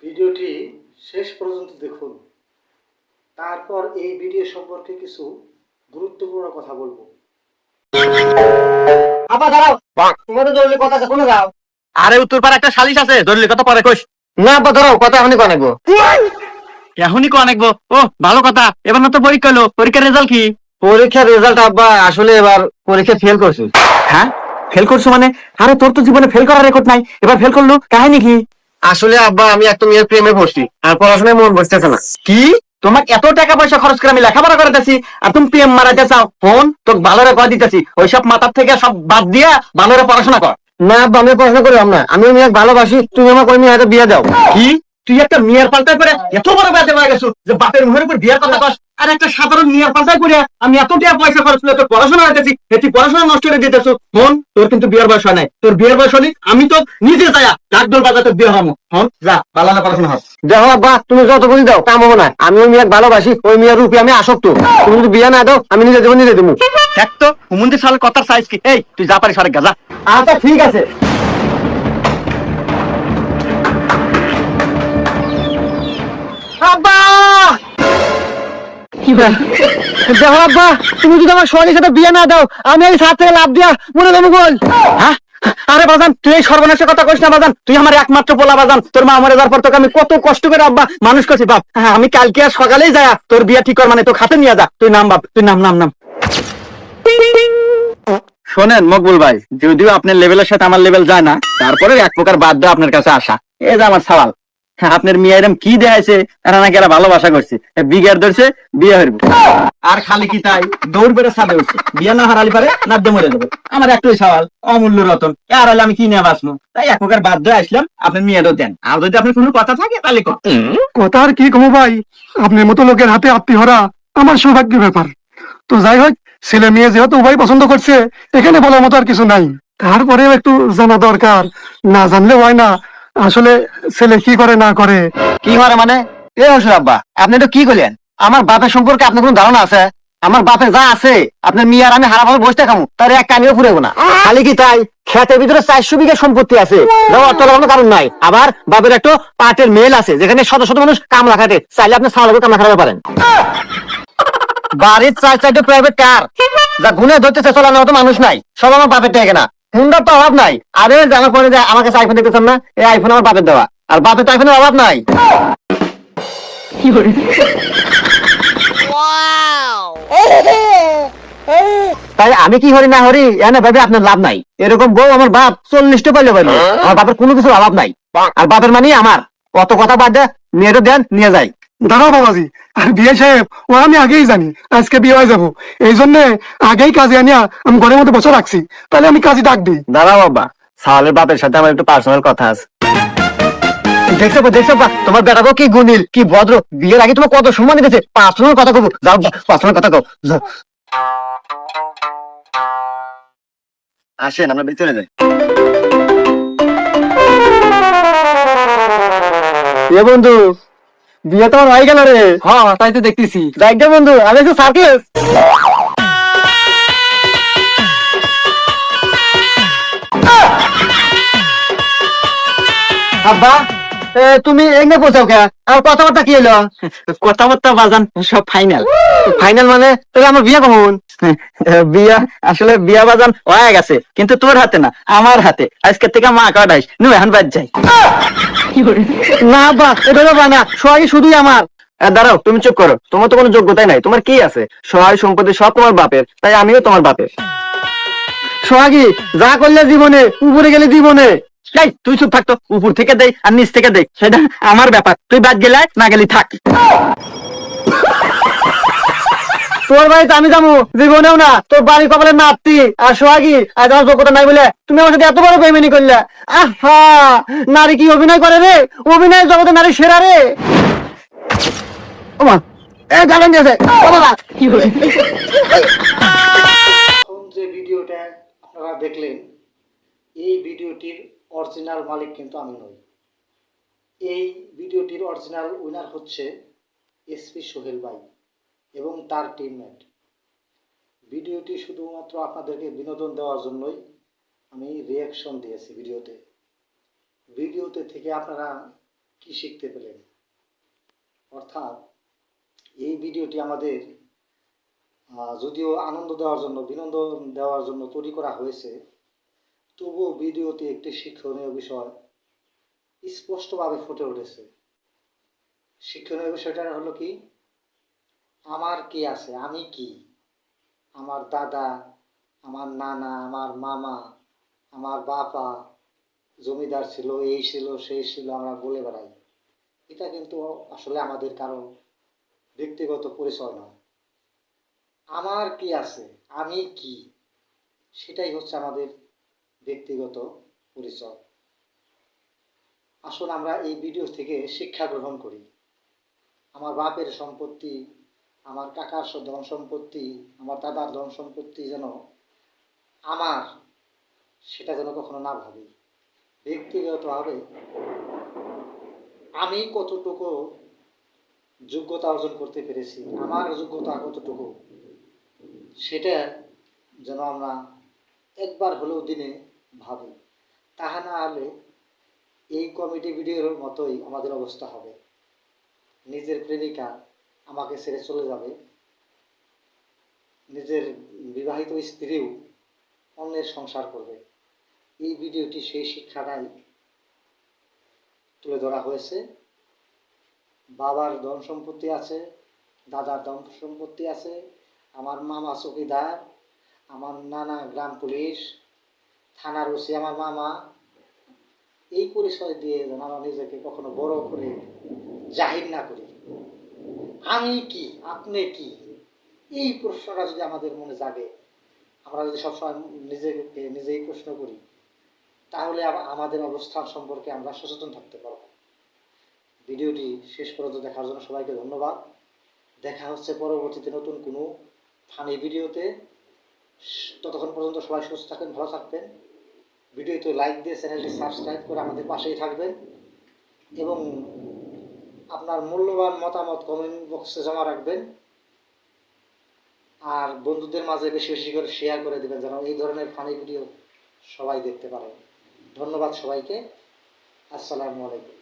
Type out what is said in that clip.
ভিডিওটি শেষ পর্যন্ত দেখুন। তারপর এই ভিডিও সম্পর্কে কিছু গুরুত্বপূর্ণ কথা বলবো। আপা দাঁড়াও, তোমাদের জরুরি কথা আছে, শুনে যাও। আরে উত্তর পাড়া একটা সালিশ আছে, জরুরি কথা পরে কইস। না আপা ধরো, কথা এখনই কনেকবো। এখনই কো অনেকবো। ও ভালো কথা, এবার না তো পরীক্ষা হলো, পরীক্ষার রেজাল্ট কি? পরীক্ষার রেজাল্ট আব্বা আসলে এবার পরীক্ষা ফেল করছি। হ্যাঁ, ফেল করছো মানে? আরে তোর তো জীবনে ফেল করার রেকর্ড নাই, এবার ফেল করলো, কাহিনী কি? আসলে আব্বা আমি একটা মেয়ের প্রেমে পড়ছি, আর পড়াশোনায় মন বসতেছে না। কি? তোমাকে এত টাকা পয়সা খরচ করে আমি লেখাপড়া করাতেছি, আর তুমি প্রেম মারাতে চাও? ফোন তোকে ভালোরে কয় দিতেছি, ওইসব মাথার থেকে সব বাদ দিয়া ভালোরে পড়াশোনা কর। না আব্বা, আমি পড়াশোনা করলাম না, আমি মেয়েকে ভালোবাসি, তুমি আমাকে ওই মেয়ের বিয়ে দাও। কি? তুই একটা মেয়ের পাল্টায় করে এত বড় ব্যাধে হয়ে গেছো যে বাপের মুখের উপর বিয়ের কথা কস? আর একটা সাধারণ মেয়ের পাল্টায় করে আমি এত টাকা পয়সা খরচ করে তোর পড়াশোনা হইতেছি, তুই পড়াশোনা নষ্ট করে দিতেছো। ফোন তোর কিন্তু বিয়ের বয়স হয় নাই, তোর বিয়ের বয়স হলি আমি তো নিজে যাইয়া ডাকডোল বাজাতে বিয়ে হবো। ফোন যা, ভালো পড়াশোনা হোক। দেখো আব্বা, তুমি যত বুঝি দাও কাম হবো না, আমি ওই মেয়েকে ভালোবাসি, ওই মেয়ের রূপে আমি আসক্ত। তুমি যদি বিয়ে না দাও আমি নিজে দেবো, নিজে দেবো। দেখ তো হুমন্দি সাল কথার সাইজ কি? এই তুই যা পারিস আরেক যা। আচ্ছা ঠিক আছে। আব্বা দেখো আব্বা, তুমি যদি আমার সোহাগীর সাথে বিয়ে না দাও আমি এই সাথে লাভ দিয়া মনে দেবো গোল। হ্যাঁ? আরে বাজান, তুই এই সর্বনাশের কথা কইস না বাজান, তুই আমার একমাত্র পোলা বাজান। তোর মা মরে যাওয়ার পর তোকে আমি কত কষ্ট করে আব্বা মানুষ করছি বাপ। হ্যাঁ, আমি কালকে আর সকালেই যায়া তোর বিয়ে ঠিক কর, মানে তোর হাতে নিয়ে যা। তুই নাম বাপ, তুই নাম নাম নাম। শোনেন মকবুল ভাই, যদিও আপনার লেভেলের সাথে আমার লেভেল যায় না, তারপরে এক প্রকার বাদ দিয়ে আপনার কাছে আসা। এই যে আমার সওয়াল, আপনার মেয়ে এরম কি দেখাইছে, এরা নাকি এরা ভালোবাসা করছে, বিঘার ধরছে বিয়ে হইব। আর খালি কি তাই, দৌড় বেড়ে ছাদে উঠছে, বিয়ে না হারালি পারে নাদ্যে মরে যাবে। আমার একটাই সওয়াল, অমূল্য রতন, আর হলে আমি কি নিয়ে বাঁচবো? তাই এক প্রকার বাধ্য আসলাম, আপনার মেয়েরও দেন। আর যদি আপনার কোনো কথা থাকে তাহলে কথা আর কি কমো ভাই, আপনার মতো লোকের হাতে আত্মীয়রা আমার সৌভাগ্যের ব্যাপার। তো যাই হোক, ছেলে মেয়ে যেহেতু উভয় পছন্দ করছে, এখানে বলার মতো আর কিছু নাই। তারপরেও একটু জানা দরকার, না জানলে হয় না। আসলে ছেলে কি করে না করে। কি করে মানে? এ হসুর আব্বা, আপনি তো কি করলেন? আমার বাপের সম্পর্কে আপনার কোনো ধারণা আছে? আমার বাপে যা আছে আপনার মেয়ে আর আমি হারাভাবে বসতে খামু, তার এক কানিও ফুরেবো না। খালি কি তাই, ক্ষেতের ভিতরে 400 বিঘা সম্পত্তি আছে, যাওয়ার তো কোনো কারণ নাই। আবার বাপের একটা পাটের মেল আছে, যেখানে শত শত মানুষ কামলা খাটে, চাইলে আপনি সারা কামলা খাটাতে পারেন। বাড়ির 4-4টে প্রাইভেট কার, যা গুনে ধরতেছে চলানোর মতো মানুষ নাই, সব আমার বাপের থেকে না। হুন্ডার তো অভাব নাই। আরে জানা পরে যে আমার কাছে আইফোন দেখতেছেন না, এই আইফোন আমার বাপের দেওয়া, আর বাপের তো আইফোনের অভাব নাই। তাই আমি কি হরি না হরি এনে ভাবে আপনার লাভ নাই। এরকম বউ আমার বাপ 40টা পাইলে পাইলো, আমার বাপের কোনো কিছু অভাব নাই। আর বাপের মানে আমার কত কথা বাদ দেয়, মেয়েরও দেন নিয়ে যাই। দাঁড়াও বাবাজি, আর বিয়ে সাহেব ও আমি আগেই জানি আজকে বিয়ে হয়ে যাবো, এই জন্য আগেই কাজে আনিয়া আমি ঘরের মধ্যে বসে রাখছি। তাহলে আমি কাজে ডাক দিই। দাঁড়াও বাবা, সালের বাপের সাথে আমার একটু পার্সোনাল কথা আছে। দেখছো দেখছো তোমার বেটাবো কি গুণিল, কি ভদ্র, বিয়ের আগে তোমার কত সম্মান দিতেছে। পার্সোনাল কথা কব, যাও পার্সোনাল কথা কও। আসেন আমরা ভিতরে যাই। এ বন্ধু, বিয়ে তো আমার হয়ে গেল রে। হ্যাঁ তাই তো দেখতেছি। দেখ গে বন্ধু, আমি একটু সার্কেস। আব্বা তুমি এনে পৌঁছাও কে? আর কথাবার্তা কি হলো? কথাবার্তা বাজান সব ফাইনাল। ফাইনাল মানে? তাহলে আমার বিয়ে কখন? বিয়া আসলে বিয়া বাজান হয়ে গেছে, কিন্তু তোর হাতে না, আমার হাতে। আজকে থেকে মা কাটাইস নু, এখন বাদ যাই। না আব্বা, এটা তো না, সোহাগী শুধুই আমার। দাঁড়াও, তুমি চুপ করো, তোমার তো কোনো যোগ্যতাই নাই। তোমার কি আছে? সহায় সম্পত্তি সব তোমার বাপের, তাই আমিও তোমার বাপের। সোহাগী যা করলে জীবনে, উপরে গেলে জীবনে। এই তুই চুপ থাকতো, উপর থেকে দেই আর নিচ থেকে দেই সেটা আমার ব্যাপার। তুই বাদ গেলে না গেলি থাক। তোর বাড়িতে আমি যাবো জীবনেও না, তোর বাড়ি কপালের নাতি। আর সোহাগী আজ আমার যোগ্যতা নাই বলে তুমি আমার সাথে এত বড় বেইমানি করলে। আহা, নারী কি অভিনয় করে রে? অভিনয় জগতে নারী সেরা রে। ওমা, গালান দিয়েছে। এখন যে ভিডিওটা আপনারা দেখলেন, এই ভিডিওটির অরিজিনাল মালিক কিন্তু আমি নই। এই ভিডিওটির অরিজিনাল উইনার হচ্ছে এসপি সোহেল ভাই এবং তার টিমমেট। ভিডিওটি শুধুমাত্র আপনাদেরকে বিনোদন দেওয়ার জন্যই আমি রিয়াকশন দিয়েছি ভিডিওতে থেকে আপনারা কি শিখতে পেলেন? অর্থাৎ এই ভিডিওটি আমাদের যদিও আনন্দ দেওয়ার জন্য, বিনোদন দেওয়ার জন্য তৈরি করা হয়েছে, তবুও ভিডিওতে একটি শিক্ষণীয় বিষয় স্পষ্টভাবে ফুটে উঠেছে। শিক্ষণীয় বিষয়টা হলো কি, আমার কি আছে, আমি কি, আমার দাদা, আমার নানা, আমার মামা, আমার বাবা জমিদার ছিল, এই ছিল, সেই ছিল, আমরা বলে বেড়াই। এটা কিন্তু আসলে আমাদের কারো ব্যক্তিগত পরিচয় নয়। আমার কি আছে, আমি কি, সেটাই হচ্ছে আমাদের ব্যক্তিগত পরিচয়। আসলে আমরা এই ভিডিও থেকে শিক্ষা গ্রহণ করি। আমার বাপের সম্পত্তি, আমার কাকার ধন সম্পত্তি, আমার দাদার ধন সম্পত্তি যেন আমার, সেটা যেন কখনো না ভাবি। ব্যক্তিগতভাবে আমি কতটুকু যোগ্যতা অর্জন করতে পেরেছি, আমার যোগ্যতা কতটুকু, সেটা যেন আমরা একবার হলেও দিনে ভাবি। তাহা না হলে এই কমেডি ভিডিওর মতোই আমাদের অবস্থা হবে। নিজের প্রেমিকা আমাকে ছেড়ে চলে যাবে, নিজের বিবাহিত স্ত্রীও অন্যের সংসার করবে। এই ভিডিওটি সেই শিক্ষাটাই তুলে ধরা হয়েছে। বাবার ধন সম্পত্তি আছে, দাদার ধন সম্পত্তি আছে, আমার মামা চৌকিদার, আমার নানা গ্রাম পুলিশ, থানার ওসি আমার মামা। এই পরিচয় দিয়ে যেন আমরা নিজেকে কখনো বড় করে জাহির না করি। আমি কি, আপনি কি, এই প্রশ্নটা যদি আমাদের মনে জাগে, আমরা যদি সবসময় নিজেকে নিজেই প্রশ্ন করি, তাহলে আমাদের অবস্থান সম্পর্কে আমরা সচেতন থাকতে পারব। ভিডিওটি শেষ পর্যন্ত দেখার জন্য সবাইকে ধন্যবাদ। দেখা হচ্ছে পরবর্তীতে নতুন কোনো ফানি ভিডিওতে। ততক্ষণ পর্যন্ত সবাই সুস্থ থাকবেন, ভালো থাকবেন। ভিডিওতে লাইক দিয়ে চ্যানেলটি সাবস্ক্রাইব করে আমাদের পাশেই থাকবেন এবং আপনার মূল্যবান মতামত কমেন্ট বক্সে জমা রাখবেন। আর বন্ধুদের মাঝে বেশি বেশি করে শেয়ার করে দেবেন যেন এই ধরনের ফানি ভিডিও সবাই দেখতে পারে। ধন্যবাদ সবাইকে। আসসালামু আলাইকুম।